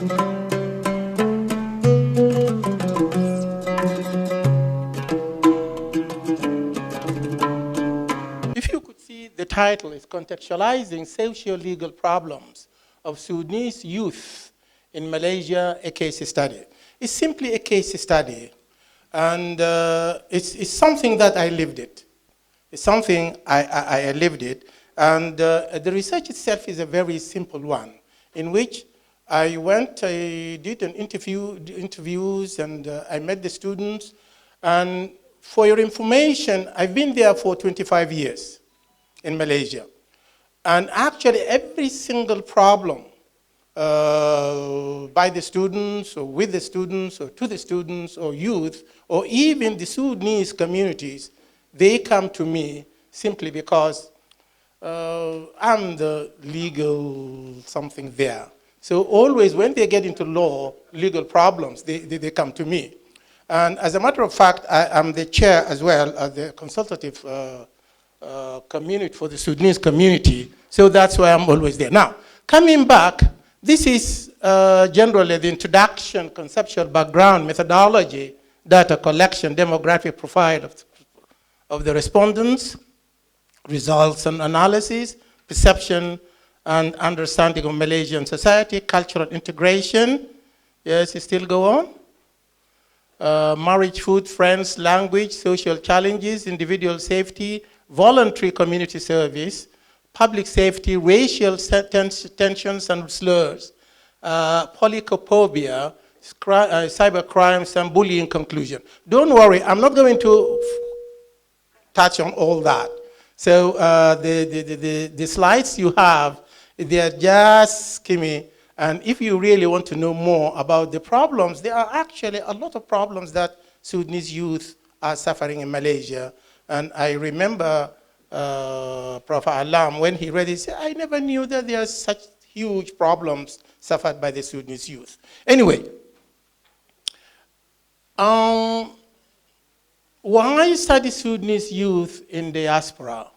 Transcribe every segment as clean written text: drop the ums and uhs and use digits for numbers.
If you could see, the title is Contextualizing Socio-Legal Problems of Sudanese Youth in Malaysia, a Case Study. It's simply a case study, and it's something that I lived it. It's something I lived it, and the research itself is a very simple one, in which I went, I did an interviews, and I met the students, and for your information, I've been there for 25 years in Malaysia. And actually, every single problem by the students, or with the students, or to the students, or youth, or even the Sudanese communities, they come to me simply because I'm the legal something there. So always when they get into law, legal problems, they come to me. And as a matter of fact, I'm the chair as well of the consultative community for the Sudanese community. So that's why I'm always there. Now, coming back, this is generally the introduction, conceptual background, methodology, data collection, demographic profile of the respondents, results and analysis, perception and understanding of Malaysian society, cultural integration. Yes, it still go on. Marriage, food, friends, language, social challenges, individual safety, voluntary community service, public safety, racial tensions and slurs, polycophobia, cyber crimes, and bullying conclusion. Don't worry, I'm not going to touch on all that. So the slides you have, they're just skimmy. And if you really want to know more about the problems, there are actually a lot of problems that Sudanese youth are suffering in Malaysia. And I remember Prof. Alam, when he read it, he said, I never knew that there are such huge problems suffered by the Sudanese youth. Anyway, why study Sudanese youth in diaspora?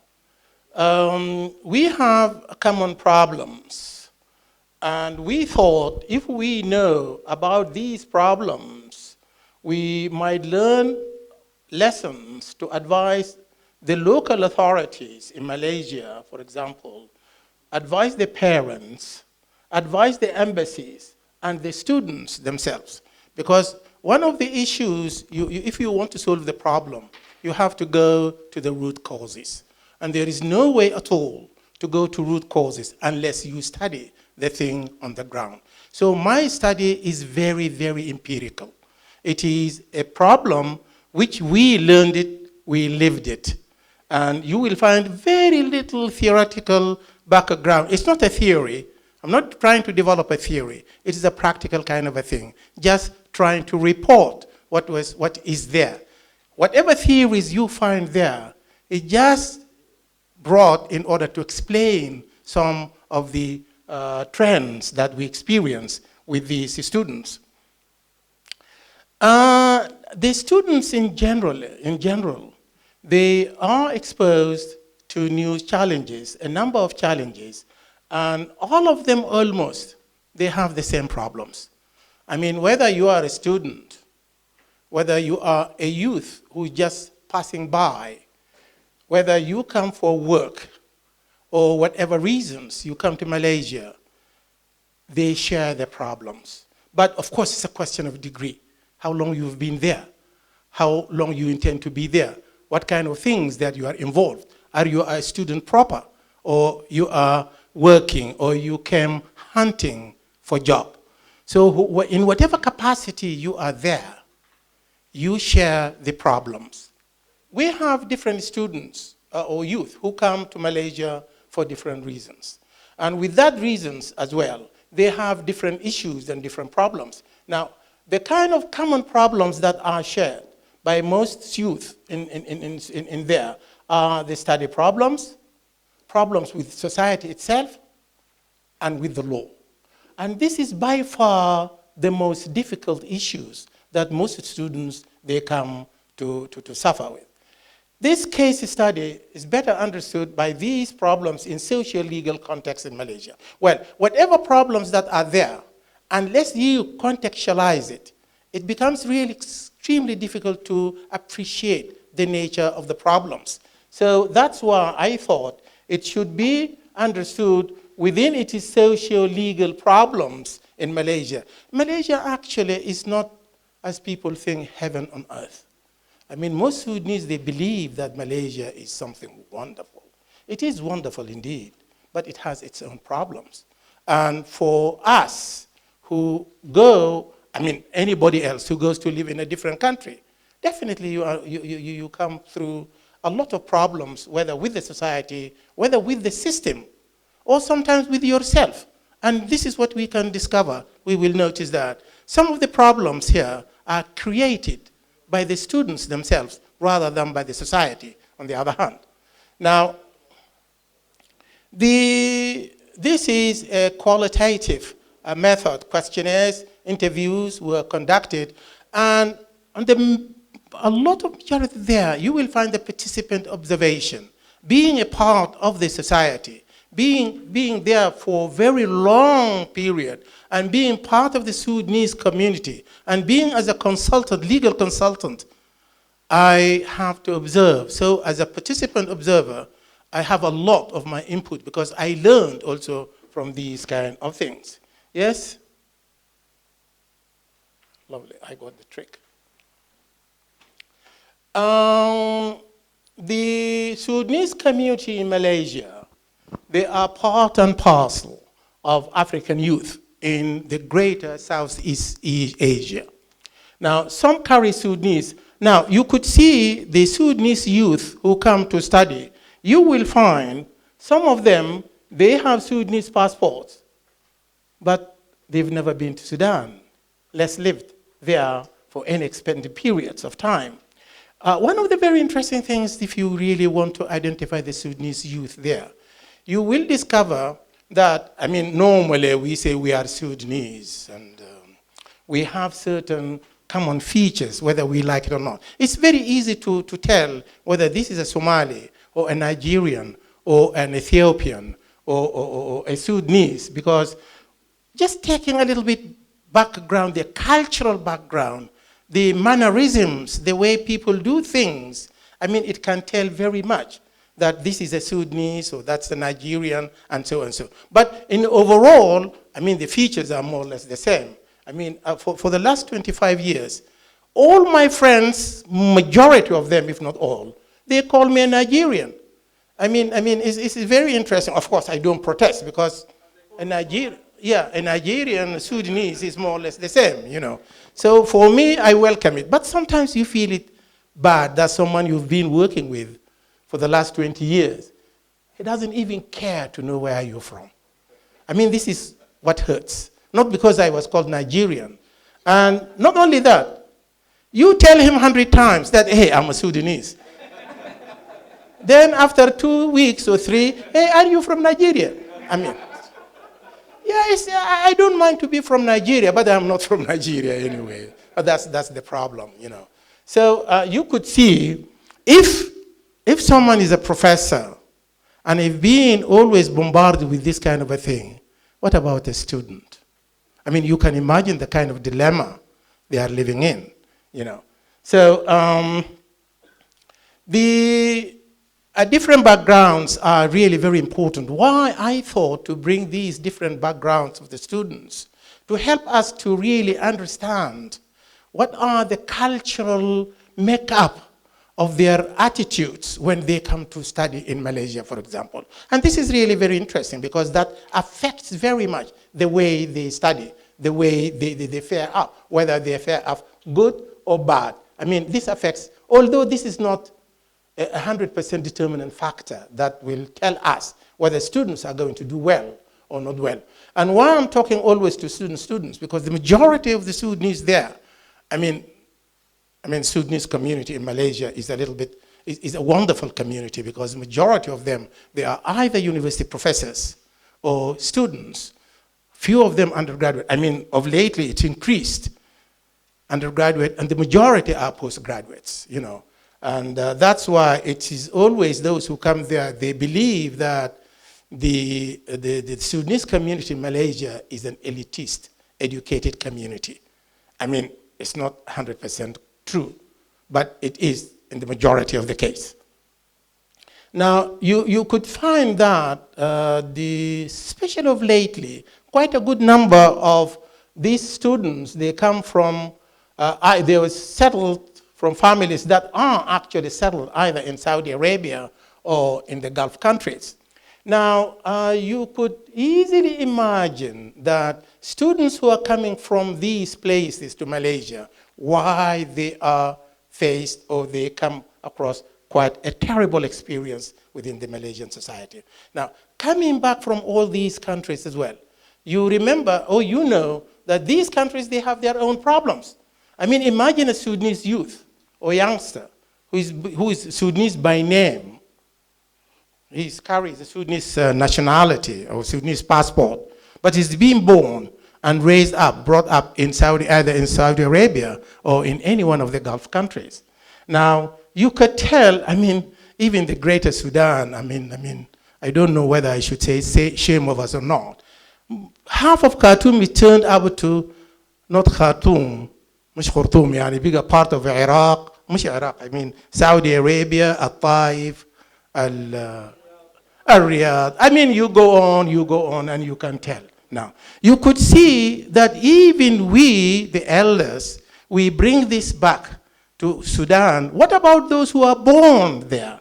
We have common problems. And we thought if we know about these problems, we might learn lessons to advise the local authorities in Malaysia, for example, advise the parents, advise the embassies, and the students themselves. Because one of the issues, if you want to solve the problem, you have to go to the root causes. And there is no way at all to go to root causes unless you study the thing on the ground. So my study is very, very empirical. It is a problem which we learned it, we lived it. And you will find very little theoretical background. It's not a theory. I'm not trying to develop a theory. It is a practical kind of a thing. Just trying to report what is there. Whatever theories you find there, it just brought in order to explain some of the trends that we experience with these students. The students in general, they are exposed to new challenges, a number of challenges, and all of them almost, they have the same problems. I mean, whether you are a student, whether you are a youth who's just passing by, whether you come for work, or whatever reasons you come to Malaysia, they share the problems. But of course, it's a question of degree. How long you've been there, how long you intend to be there, what kind of things that you are involved. Are you a student proper, or you are working, or you came hunting for job? So in whatever capacity you are there, you share the problems. We have different students or youth who come to Malaysia for different reasons. And with that reasons as well, they have different issues and different problems. Now, the kind of common problems that are shared by most youth in there are the study problems, problems with society itself, and with the law. And this is by far the most difficult issues that most students, they come to suffer with. This case study is better understood by these problems in socio-legal context in Malaysia. Well, whatever problems that are there, unless you contextualize it, it becomes really extremely difficult to appreciate the nature of the problems. So that's why I thought it should be understood within its socio-legal problems in Malaysia. Malaysia actually is not, as people think, heaven on earth. I mean, most Sudanese, they believe that Malaysia is something wonderful. It is wonderful indeed, but it has its own problems. And for us who go, I mean, anybody else who goes to live in a different country, definitely you come through a lot of problems, whether with the society, whether with the system, or sometimes with yourself. And this is what we can discover. We will notice that some of the problems here are created by the students themselves rather than by the society, on the other hand. Now, this is a qualitative method. Questionnaires, interviews were conducted, and a lot of majority there, you will find the participant observation, being a part of the society, being there for a very long period, and being part of the Sudanese community, and being as a consultant, legal consultant, I have to observe. So as a participant observer, I have a lot of my input because I learned also from these kind of things. Yes? Lovely, I got the trick. The Sudanese community in Malaysia, they are part and parcel of African youth in the greater Southeast Asia. Now, some carry Sudanese. Now, you could see the Sudanese youth who come to study. You will find some of them, they have Sudanese passports, but they've never been to Sudan, less lived there for any extended periods of time. One of the very interesting things, if you really want to identify the Sudanese youth there, you will discover that, I mean, normally we say we are Sudanese, and we have certain common features, whether we like it or not. It's very easy to tell whether this is a Somali, or a Nigerian, or an Ethiopian, or a Sudanese, because just taking a little bit background, the cultural background, the mannerisms, the way people do things, I mean, it can tell very much that this is a Sudanese, or that's a Nigerian, and so and so. But in overall, I mean, the features are more or less the same. I mean, for the last 25 years, all my friends, majority of them, if not all, they call me a Nigerian. I mean, it's very interesting. Of course, I don't protest because a Nigerian Sudanese is more or less the same, you know. So for me, I welcome it. But sometimes you feel it bad that someone you've been working with for the last 20 years, he doesn't even care to know where you're from. I mean, this is what hurts. Not because I was called Nigerian. And not only that, you tell him 100 times that, hey, I'm a Sudanese. Then after 2 weeks or 3, hey, are you from Nigeria? I mean, I don't mind to be from Nigeria, but I'm not from Nigeria anyway. But that's the problem, you know. So you could see, if someone is a professor, and if being always bombarded with this kind of a thing, what about a student? I mean, you can imagine the kind of dilemma they are living in, you know. So different backgrounds are really very important. Why I thought to bring these different backgrounds of the students to help us to really understand what are the cultural makeup of their attitudes when they come to study in Malaysia, for example. And this is really very interesting because that affects very much the way they study, the way they fare up, whether they fare up good or bad. I mean, this affects, although this is not a 100% determinant factor that will tell us whether students are going to do well or not well. And why I'm talking always to students, because the majority of the Sudanese there, I mean, Sudanese community in Malaysia is a wonderful community because the majority of them, they are either university professors or students. Few of them undergraduate. I mean, of lately it's increased, undergraduate, and the majority are postgraduates, you know. And that's why it is always those who come there, they believe that the Sudanese community in Malaysia is an elitist, educated community. I mean, it's not 100% true, but it is in the majority of the case. Now, you could find that, especially of lately, quite a good number of these students, they come from, they were settled from families that are actually settled either in Saudi Arabia or in the Gulf countries. Now, you could easily imagine that students who are coming from these places to Malaysia, why they are faced or they come across quite a terrible experience within the Malaysian society. Now, coming back from all these countries as well, you remember, or you know, that these countries, they have their own problems. I mean, imagine a Sudanese youth or youngster who is Sudanese by name. He carries a Sudanese nationality or Sudanese passport, but he's being born and raised up, brought up in either in Saudi Arabia or in any one of the Gulf countries. Now, you could tell, I mean, even the greater Sudan, I don't know whether I should say shame of us or not. Half of Khartoum is turned out to not Khartoum, مش خرطوم يعني bigger part of Iraq, مش Iraq, I mean Saudi Arabia, Al-Taif, Al-Riyadh. I mean, you go on, and you can tell. Now, you could see that even we, the elders, we bring this back to Sudan. What about those who are born there?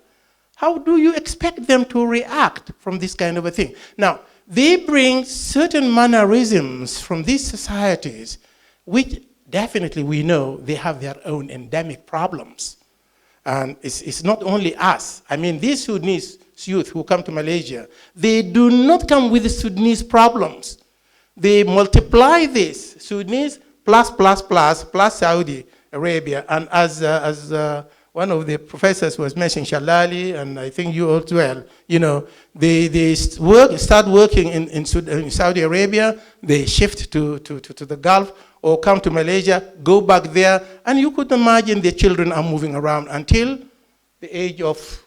How do you expect them to react from this kind of a thing? Now, they bring certain mannerisms from these societies, which definitely we know they have their own endemic problems. And it's not only us. I mean, these Sudanese youth who come to Malaysia, they do not come with the Sudanese problems. They multiply this, Sudanese plus Saudi Arabia. And as one of the professors was mentioning, Shalali, and I think you as well, you know, they start working in Saudi Arabia, they shift to the Gulf, or come to Malaysia, go back there, and you could imagine the children are moving around until the age of,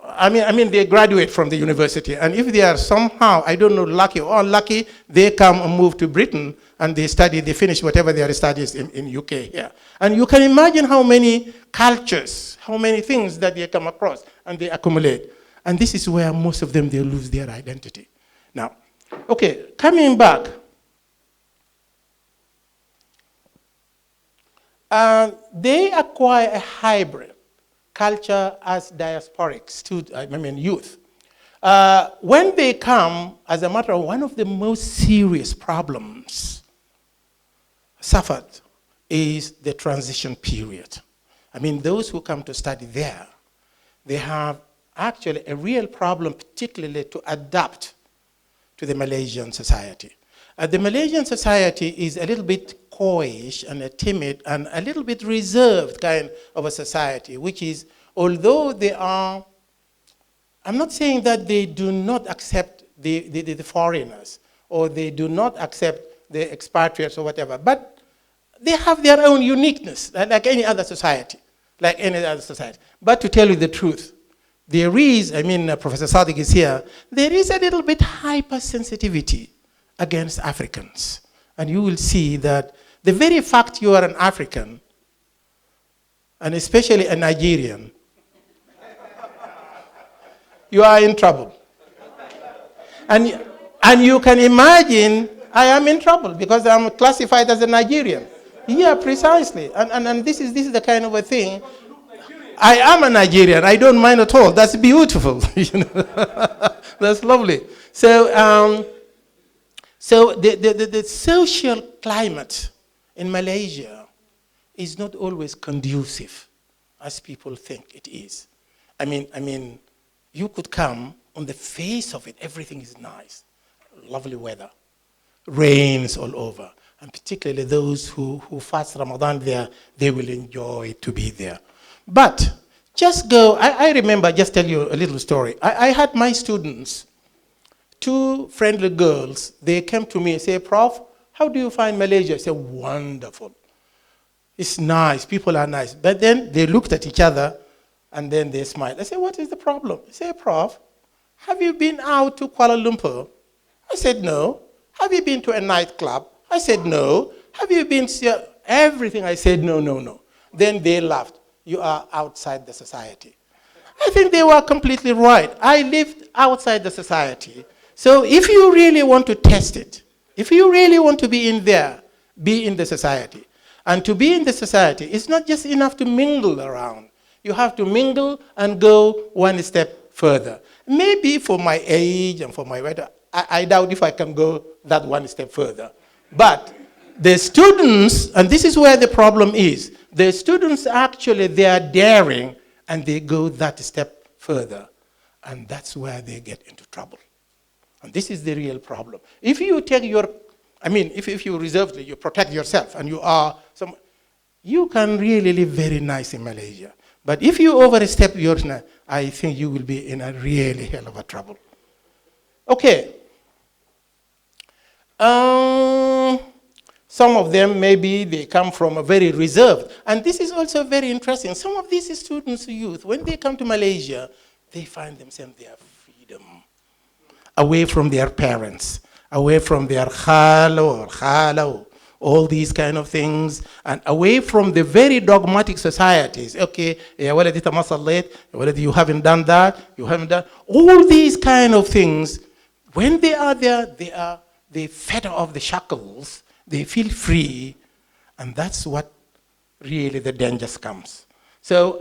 I mean, they graduate from the university, and if they are somehow, I don't know, lucky or unlucky, they come and move to Britain, and they finish whatever their studies in UK here. And you can imagine how many cultures, how many things that they come across, and they accumulate. And this is where most of them, they lose their identity. Now, okay, coming back, they acquire a hybrid culture as diasporic youth. When they come, as a matter of one of the most serious problems suffered is the transition period. I mean, those who come to study there, they have actually a real problem, particularly to adapt to the Malaysian society. The Malaysian society is a little bit coyish and timid and a little bit reserved kind of a society, which is, although they are, I'm not saying that they do not accept the foreigners or they do not accept the expatriates or whatever, but they have their own uniqueness, like any other society, But to tell you the truth, there is, Professor Sadiq is here, there is a little bit hypersensitivity against Africans. And you will see that the very fact you are an African, and especially a Nigerian, you are in trouble. And you can imagine I am in trouble because I'm classified as a Nigerian. Yeah, precisely. And this is the kind of a thing. I am a Nigerian. I don't mind at all. That's beautiful. That's lovely. So, the social climate in Malaysia is not always conducive as people think it is. I mean, you could come, on the face of it, everything is nice. Lovely weather. Rains all over. And particularly those who fast Ramadan there, they will enjoy to be there. But just go, I remember, just tell you a little story. I had my students, two friendly girls, they came to me and say, Prof, how do you find Malaysia? I said, wonderful. It's nice, people are nice. But then they looked at each other and then they smiled. I said, what is the problem? I said, Prof, have you been out to Kuala Lumpur? I said, no. Have you been to a nightclub? I said, no. Have you been to everything? I said, no, no, no. Then they laughed. You are outside the society. I think they were completely right. I lived outside the society. So if you really want to test it, if you really want to be in there, be in the society. And to be in the society, it's not just enough to mingle around. You have to mingle and go one step further. Maybe for my age and for my weight, I doubt if I can go that one step further. But the students, and this is where the problem is, the students actually, they are daring and they go that step further. And that's where they get into trouble. And this is the real problem. If you take your, if you reservedly, you protect yourself and you are some, you can really live very nice in Malaysia. But if you overstep yours, I think you will be in a really hell of a trouble. Okay. Some of them, maybe they come from a very reserved. And this is also very interesting. Some of these students, youth, when they come to Malaysia, they find themselves their freedom. Away from their parents, away from their khalo or khalo, all these kind of things, and away from the very dogmatic societies. Okay, you haven't done that, you haven't done. All these kind of things, when they are there, they fed off the shackles, they feel free, and that's what really the dangers comes. So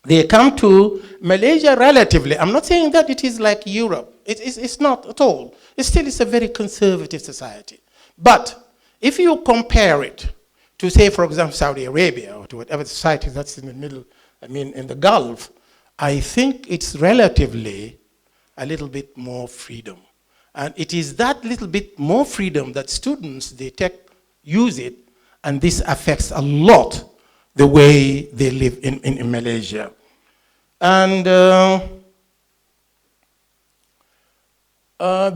they come to Malaysia relatively. I'm not saying that it is like Europe. It's not at all. It's a very conservative society. But if you compare it to, say, for example, Saudi Arabia or to whatever society that's in the middle, in the Gulf, I think it's relatively a little bit more freedom. And it is that little bit more freedom that students, they use it, and this affects a lot the way they live in Malaysia. And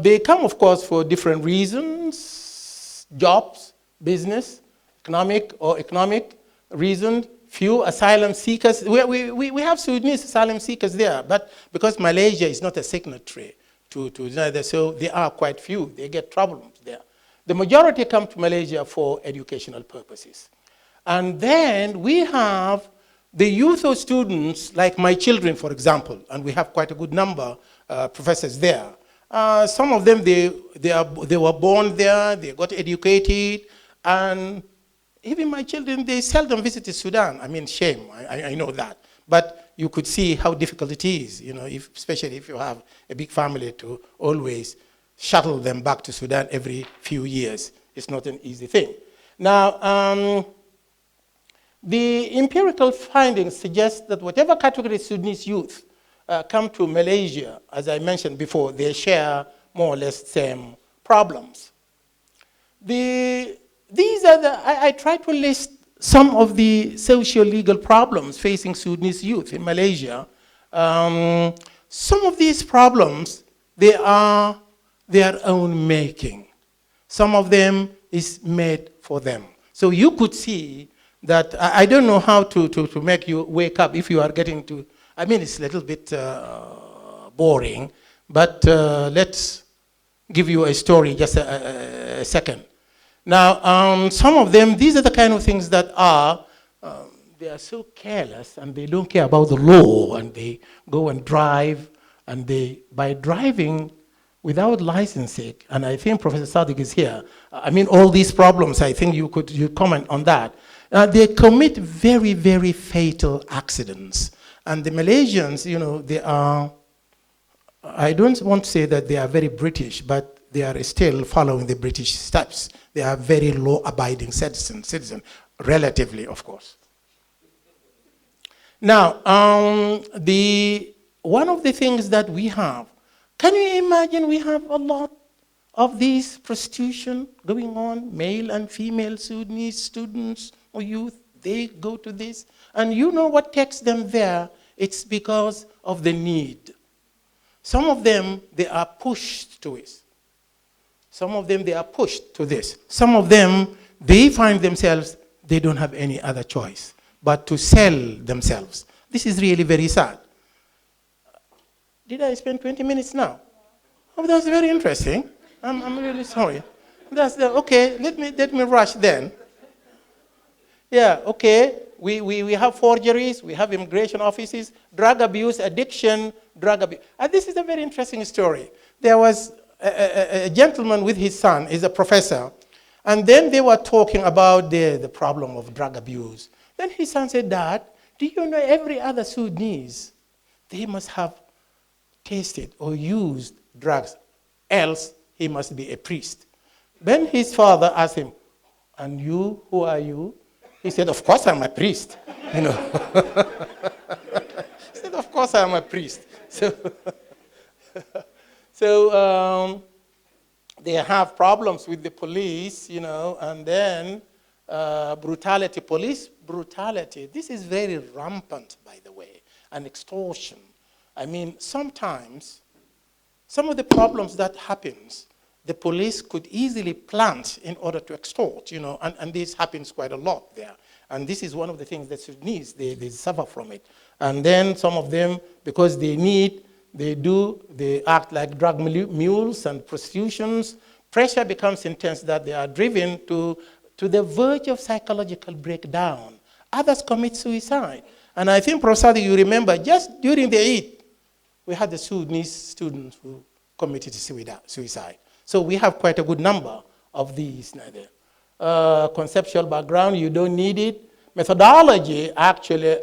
they come, of course, for different reasons: jobs, business, economic reasons. Few asylum seekers. We have Sudanese asylum seekers there, but because Malaysia is not a signatory to neither, so there are quite few. They get problems there. The majority come to Malaysia for educational purposes. And then we have the youth or students, like my children, for example, and we have quite a good number professors there. Some of them, they were born there, they got educated, and even my children, they seldom visited Sudan. Shame, I know that. But you could see how difficult it is, especially if you have a big family, to always shuttle them back to Sudan every few years. It's not an easy thing. Now, the empirical findings suggest that whatever category Sudanese youth come to Malaysia, as I mentioned before, they share more or less same problems. I try to list some of the socio-legal problems facing Sudanese youth in Malaysia. Some of these problems, they are their own making. Some of them is made for them. So you could see that, I don't know how to make you wake up if you are getting to, it's a little bit boring, but let's give you a story, just a second. Now, some of them, these are the kind of things that they are so careless and they don't care about the law, and they go and drive, and by driving without licensing, and I think Professor Sadiq is here, all these problems, I think you comment on that. They commit very, very fatal accidents. And the Malaysians, they are, I don't want to say that they are very British, but they are still following the British steps. They are very law-abiding citizens, relatively, of course. Now, one of the things that we have, can you imagine we have a lot of these prostitution going on, male and female Sudanese students or youth, they go to this. And you know what takes them there? It's because of the need. Some of them, they are pushed to it. Some of them, they are pushed to this. Some of them, they find themselves, they don't have any other choice but to sell themselves. This is really very sad. Did I spend 20 minutes now? Oh, that's very interesting. I'm really sorry. Okay, let me rush then. Yeah, okay. We have forgeries, we have immigration offices, drug abuse, addiction, drug abuse. And this is a very interesting story. There was a gentleman with his son, he's a professor, and then they were talking about the problem of drug abuse. Then his son said, Dad, do you know every other Sudanese, they must have tasted or used drugs, else he must be a priest. Then his father asked him, and you, who are you? He said, of course I'm a priest. You know. He said, of course I'm a priest. So they have problems with the police, you know, and then brutality, police brutality. This is very rampant, by the way, and extortion. I mean, sometimes, some of the problems that happens, the police could easily plant in order to extort, you know, and this happens quite a lot there. And this is one of the things that Sudanese, they suffer from it. And then some of them, because they act like drug mules and prostitutions. Pressure becomes intense that they are driven to the verge of psychological breakdown. Others commit suicide. And I think, Prof. Sadi, you remember, just during the Eid, we had the Sudanese students who committed suicide. So we have quite a good number of these. Conceptual background, you don't need it. Methodology, actually,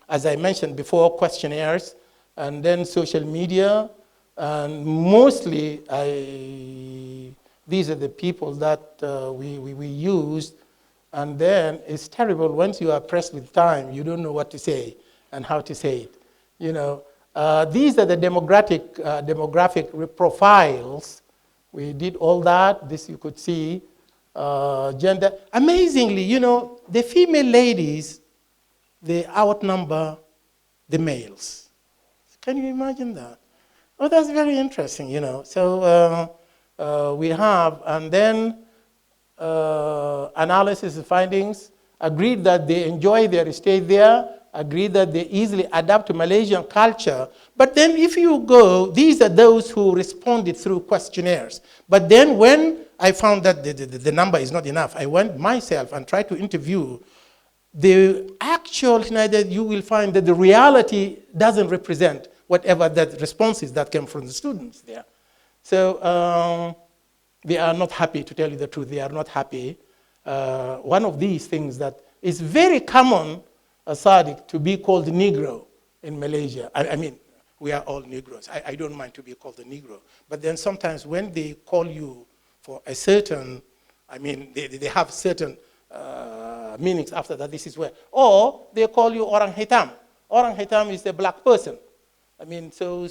as I mentioned before, questionnaires, and then social media, and mostly these are the people that we used. And then it's terrible once you are pressed with time, you don't know what to say and how to say it. You know, these are the demographic profiles. We did all that. This you could see. Gender. Amazingly, you know, the female ladies, they outnumber the males. Can you imagine that? Oh, that's very interesting, you know. So we have, and then analysis and findings, agreed that they enjoy their stay there, agreed that they easily adapt to Malaysian culture. But then if you go, these are those who responded through questionnaires. But then when I found that the number is not enough, I went myself and tried to interview the actual, you will find that the reality doesn't represent whatever that responses that came from the students there. So they are not happy, to tell you the truth, they are not happy. One of these things that is very common, Sadiq, to be called Negro in Malaysia. I mean, we are all Negroes. I don't mind to be called a Negro. But then sometimes when they call you for a certain, I mean, they have certain meanings after that, this is where. Or they call you Orang Hitam. Orang Hitam is a black person. I mean, so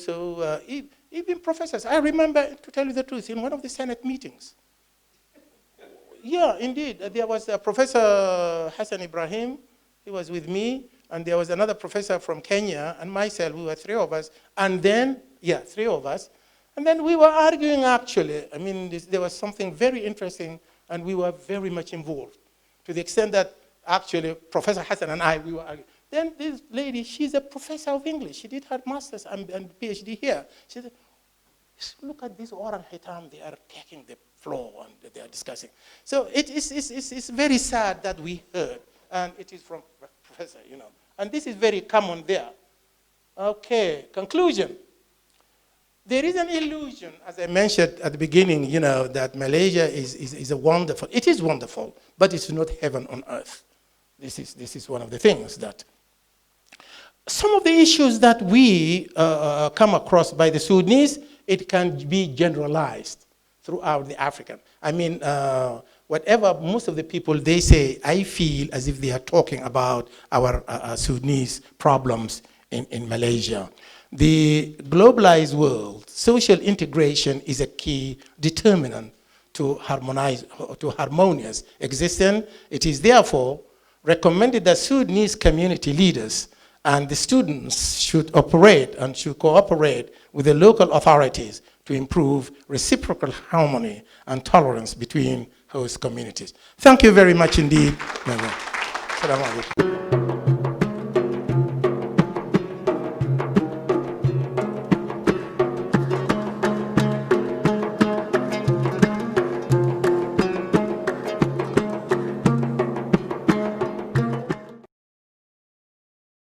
even professors, I remember, to tell you the truth, in one of the Senate meetings. Yeah, indeed. There was a Professor Hassan Ibrahim, he was with me, and there was another professor from Kenya, and myself, we were three of us, and then, three of us, and then we were arguing actually. I mean, there was something very interesting, and we were very much involved, to the extent that actually Professor Hassan and I, we were arguing. Then this lady, she's a professor of English. She did her master's and PhD here. She said, look at this Orang Hitam, they are taking the floor and they are discussing. So it's very sad that we heard, and it is from professor, you know. And this is very common there. Okay, conclusion. There is an illusion, as I mentioned at the beginning, you know, that Malaysia is a wonderful, it is wonderful, but it's not heaven on earth. This is one of the things that, some of the issues that we come across by the Sudanese, it can be generalized throughout the African. I mean, whatever most of the people, they say, I feel as if they are talking about our Sudanese problems in Malaysia. The globalized world, social integration is a key determinant to harmonious existence. It is therefore recommended that Sudanese community leaders and the students should operate and should cooperate with the local authorities to improve reciprocal harmony and tolerance between host communities. Thank you very much indeed. Assalamu alaikum.